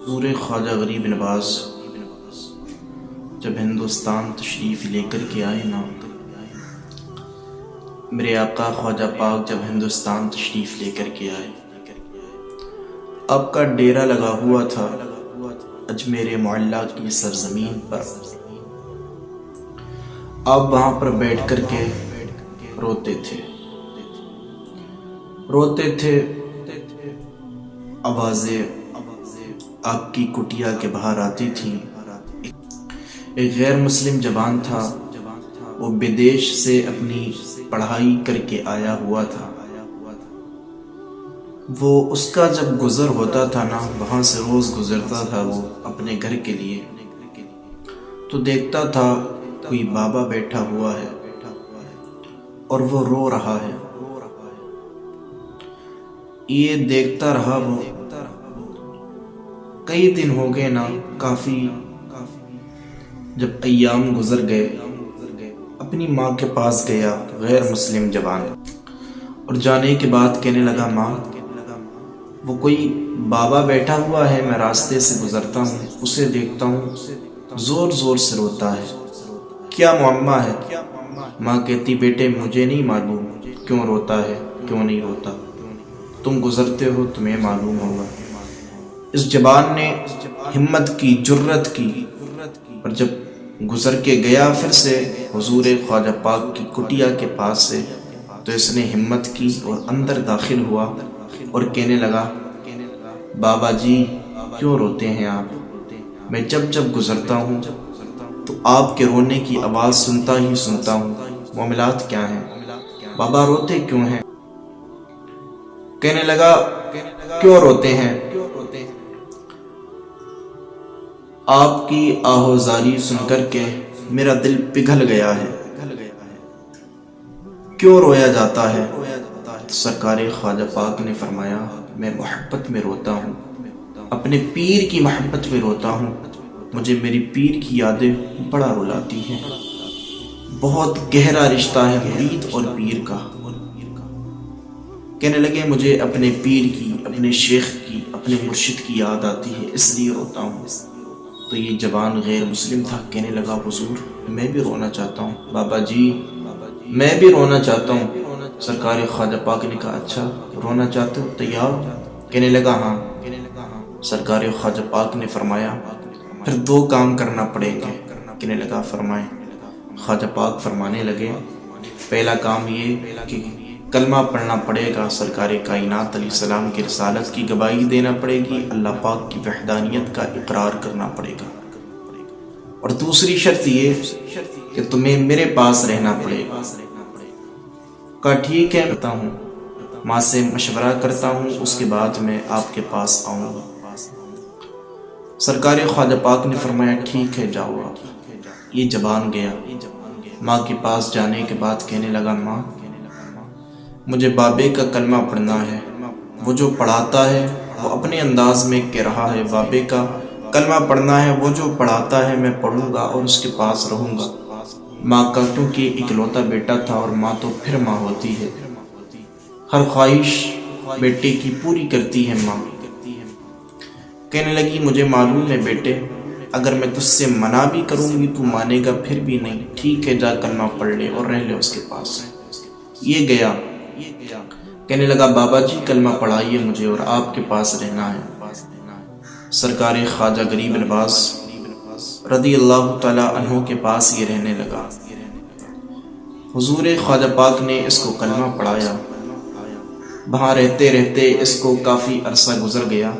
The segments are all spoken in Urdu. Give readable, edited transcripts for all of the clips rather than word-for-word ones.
حضور خواجہ غریب نواز جب ہندوستان تشریف لے کر کے آئے نا، میرے آقا خواجہ پاک جب ہندوستان تشریف لے کر کے آئے، آپ کا ڈیرا لگا ہوا تھا اجمیر معلیٰ کی سرزمین پر۔ آپ وہاں پر بیٹھ کر کے روتے تھے، آوازیں آپ کی کٹیا کے باہر آتی تھیں۔ ایک غیر مسلم جوان تھا، وہ بدیش سے اپنی پڑھائی کر کے آیا ہوا تھا۔ وہ اس کا جب گزر ہوتا تھا نا، وہاں سے روز گزرتا تھا وہ اپنے گھر کے لیے، تو دیکھتا تھا کوئی بابا بیٹھا ہوا ہے اور وہ رو رہا ہے۔ یہ دیکھتا رہا وہ، کئی دن ہو گئے نا، کافی جب ایام گزر گئے، اپنی ماں کے پاس گیا غیر مسلم جوان، اور جانے کے بعد کہنے لگا، ماں وہ کوئی بابا بیٹھا ہوا ہے، میں راستے سے گزرتا ہوں، اسے دیکھتا ہوں زور زور سے روتا ہے، کیا معمہ ہے؟ ماں کہتی، بیٹے مجھے نہیں معلوم کیوں روتا ہے کیوں نہیں روتا، تم گزرتے ہو تمہیں معلوم ہوگا۔ اس جوان نے ہمت کی، جرت کی، اور جب گزر کے گیا پھر سے حضور خواجہ پاک کی کٹیا کے پاس سے، تو اس نے ہمت کی اور اندر داخل ہوا اور کہنے لگا، بابا جی کیوں روتے ہیں آپ؟ میں جب جب گزرتا ہوں تو آپ کے رونے کی آواز سنتا ہوں، معاملات کیا ہیں؟ بابا روتے کیوں ہیں؟ کہنے لگا، کیوں روتے ہیں؟ آپ کی آہوزاری سن کر کے میرا دل پگھل گیا ہے، کیوں رویا جاتا ہے؟ سرکار خواجہ پاک نے فرمایا، میں محبت میں روتا ہوں، اپنے پیر کی محبت میں روتا ہوں، مجھے میری پیر کی یادیں بڑا رلاتی ہیں، بہت گہرا رشتہ ہے مرید اور پیر کا۔ کہنے لگے، مجھے اپنے پیر کی، اپنے شیخ کی، اپنے مرشد کی یاد آتی ہے، اس لیے روتا ہوں۔ تو یہ جوان غیر مسلم تھا، کہنے لگا، حضور میں بھی رونا چاہتا ہوں، بابا جی میں بھی رونا چاہتا ہوں۔ سرکار خواجہ پاک نے کہا، اچھا رونا چاہتے ہو، تیار ہو؟ کہنے لگا، ہاں۔ سرکار خواجہ پاک نے فرمایا، پھر دو کام کرنا پڑے گا۔ کہنے لگا، فرمائیں۔ خواجہ پاک فرمانے لگے، پہلا کام یہ کہ کلمہ پڑھنا پڑے گا، سرکار کائنات علیہ السلام کی رسالت کی گواہی دینا پڑے گی، اللہ پاک کی وحدانیت کا اقرار کرنا پڑے گا، اور دوسری شرط یہ کہ تمہیں میرے پاس رہنا پڑے گا۔ کہا ٹھیک ہے، کرتا ہوں، ماں سے مشورہ کرتا ہوں، اس کے بعد میں آپ کے پاس آؤں گا۔ سرکار خواجہ پاک نے فرمایا، ٹھیک ہے جاؤ آپ۔ یہ جوان گیا، ماں کے پاس جانے کے بعد کہنے لگا، ماں مجھے بابے کا کلمہ پڑھنا ہے، وہ جو پڑھاتا ہے وہ اپنے انداز میں کہہ رہا ہے، بابے کا کلمہ پڑھنا ہے، وہ جو پڑھاتا ہے میں پڑھوں گا اور اس کے پاس رہوں گا۔ ماں کا کیونکہ اکلوتا بیٹا تھا، اور ماں تو پھر ماں ہوتی ہے، ہر خواہش بیٹے کی پوری کرتی ہے ماں۔ کہنے لگی، مجھے معلوم ہے بیٹے، اگر میں تجھ سے منع بھی کروں گی تو مانے گا پھر بھی نہیں، ٹھیک ہے جا کلمہ پڑھ لے اور رہ لے اس کے پاس۔ یہ گیا، کہنے لگا، بابا جی کلمہ پڑھائیے مجھے اور آپ کے پاس رہنا ہے۔ سرکار خواجہ غریب نواز رضی اللہ تعالی عنہ کے پاس یہ رہنے لگا۔ حضور خواجہ پاک نے اس کو کلمہ پڑھایا، وہاں رہتے رہتے اس کو کافی عرصہ گزر گیا۔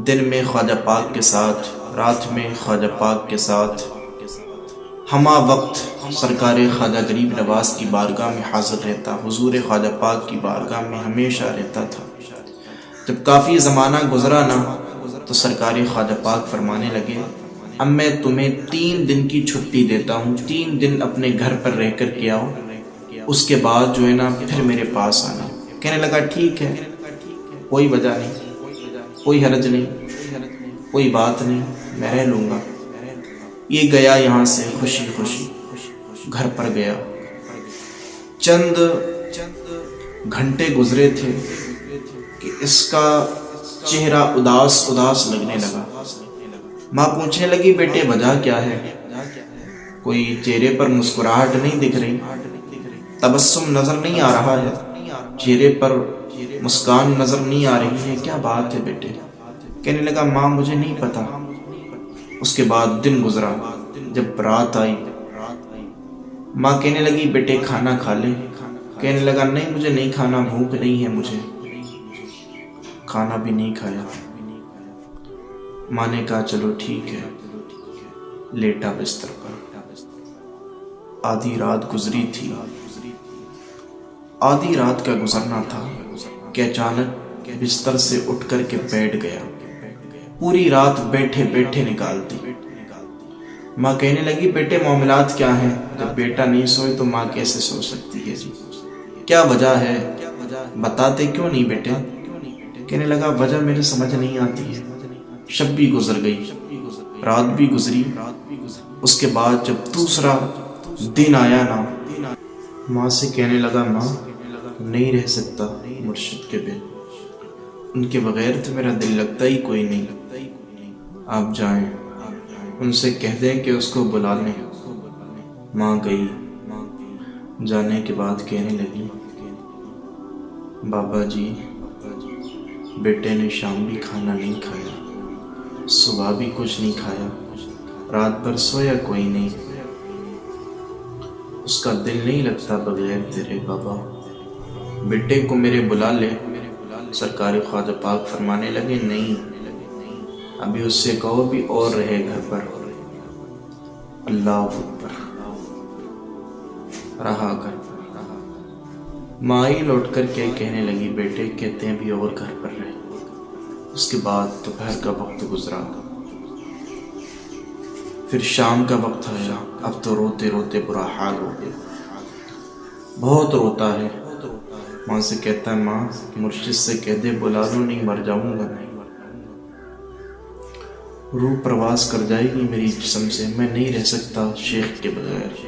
دن میں خواجہ پاک کے ساتھ، رات میں خواجہ پاک کے ساتھ، ہمہ وقت سرکار خواجہ غریب نواز کی بارگاہ میں حاضر رہتا، حضور خواجہ پاک کی بارگاہ میں ہمیشہ رہتا تھا۔ جب کافی زمانہ گزرا نا، تو سرکار خواجہ پاک فرمانے لگے، اب میں تمہیں 3 دن کی چھٹی دیتا ہوں، 3 دن اپنے گھر پر رہ کر کے آؤ، اس کے بعد جو ہے نا پھر میرے پاس آنا۔ کہنے لگا، ٹھیک ہے، کوئی وجہ نہیں، کوئی حرج نہیں، کوئی بات نہیں، میں رہ لوں گا۔ یہ گیا یہاں سے خوشی خوشی گھر پر گیا۔ چند گھنٹے گزرے تھے کہ اس کا چہرہ اداس اداس لگنے لگا۔ ماں پوچھنے لگی بیٹے وجہ کیا ہے؟ کوئی چہرے پر مسکراہٹ نہیں دکھ رہی، تبسم نظر نہیں آ رہا ہے، چہرے پر مسکان نظر نہیں آ رہی ہے، کیا بات ہے بیٹے؟ کہنے لگا ماں مجھے نہیں پتا۔ اس کے بعد دن گزرا، جب رات آئی ماں کہنے لگی بیٹے کھانا کھا لے۔ کہنے لگا نہیں مجھے نہیں کھانا، بھوک نہیں ہے مجھے۔ کھانا بھی نہیں کھایا۔ ماں نے کہا چلو ٹھیک ہے، لیٹا بستر پر۔ آدھی رات گزری تھی۔ آدھی رات کا گزرنا تھا کہ اچانک بستر سے اٹھ کر کے بیٹھ گیا۔ پوری رات بیٹھے بیٹھے نکال دی۔ ماں کہنے لگی بیٹے معاملات کیا ہیں؟ جب بیٹا نہیں سوئے تو ماں کیسے سو سکتی ہے جی؟ کیا وجہ ہے؟ بتاتے کیوں نہیں بیٹے؟ کہنے لگا وجہ میرے سمجھ نہیں آتی ہے۔ شب بھی گزر گئی، رات بھی گزری۔ اس کے بعد جب دوسرا دن آیا نا، ماں سے کہنے لگا ماں نہیں رہ سکتا مرشد کے بن، ان کے بغیر تو میرا دل لگتا ہی کوئی نہیں، آپ جائیں ان سے کہہ دیں کہ اس کو بلا لیں۔ ماں گئی۔ جانے کے بعد کہنے لگی بابا جی بیٹے نے شام بھی کھانا نہیں کھایا، صبح بھی کچھ نہیں کھایا، رات بھر سویا کوئی نہیں، اس کا دل نہیں لگتا بغیر تیرے بابا، بیٹے کو میرے بلا لے۔ سرکار خواجہ پاک فرمانے لگے نہیں، ابھی اس سے کہو بھی اور رہے گھر پر۔ اللہ اکبر، رہا گھر پر۔ مائی لوٹ کر کے کہنے لگی بیٹے کہتے ہیں بھی اور گھر پر رہے۔ اس کے بعد دوپہر کا وقت گزرا، پھر شام کا وقت آیا۔ اب تو روتے روتے برا حال ہو گیا، بہت روتا ہے۔ ماں سے کہتا ہے ماں مرشد سے کہہ دے بلا لو، نہیں مر جاؤں گا، روح پرواز کر جائے گی میری جسم سے، میں نہیں رہ سکتا شیخ کے بغیر۔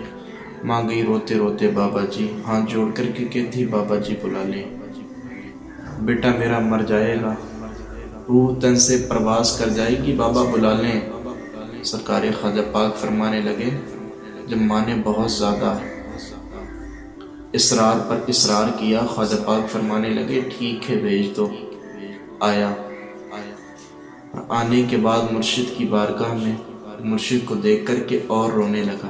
ماں گئی روتے روتے بابا جی، ہاتھ جوڑ کر کے کہتی بابا جی بلا لیں، بیٹا میرا مر جائے گا، روح تن سے پرواز کر جائے گی، بابا بلا لیں۔ سرکار خواجہ پاک فرمانے لگے جب ماں نے بہت زیادہ اصرار پر اصرار کیا، خواجہ پاک فرمانے لگے ٹھیک ہے بھیج دو۔ آیا، آنے کے بعد مرشد کی بارگاہ میں مرشد کو دیکھ کر کے اور رونے لگا۔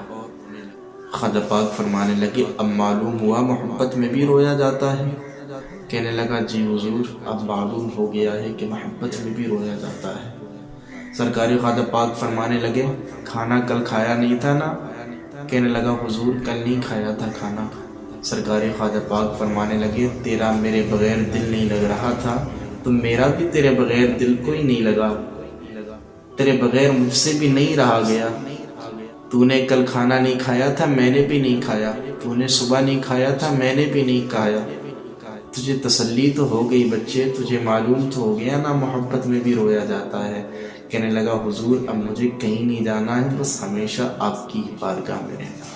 خواجہ پاک فرمانے لگے اب معلوم ہوا محبت میں بھی رویا جاتا ہے؟ کہنے لگا جی حضور اب معلوم ہو گیا ہے کہ محبت میں بھی رویا جاتا ہے۔ سرکار خواجہ پاک فرمانے لگے کھانا کل کھایا نہیں تھا نا؟ کہنے لگا حضور کل نہیں کھایا تھا کھانا۔ سرکار خواجہ پاک فرمانے لگے تیرا میرے بغیر دل نہیں لگ رہا تھا تو میرا بھی تیرے بغیر دل کوئی نہیں لگا، تیرے بغیر مجھ سے بھی نہیں رہا گیا۔ تو نے کل کھانا نہیں کھایا تھا، میں نے بھی نہیں کھایا، تو نے صبح نہیں کھایا تھا، میں نے بھی نہیں کھایا۔ تجھے تسلی تو ہو گئی بچے، تجھے معلوم تو ہو گیا نا محبت میں بھی رویا جاتا ہے۔ کہنے لگا حضور اب مجھے کہیں نہیں جانا ہے، بس ہمیشہ آپ کی بارگاہ میں رہنا۔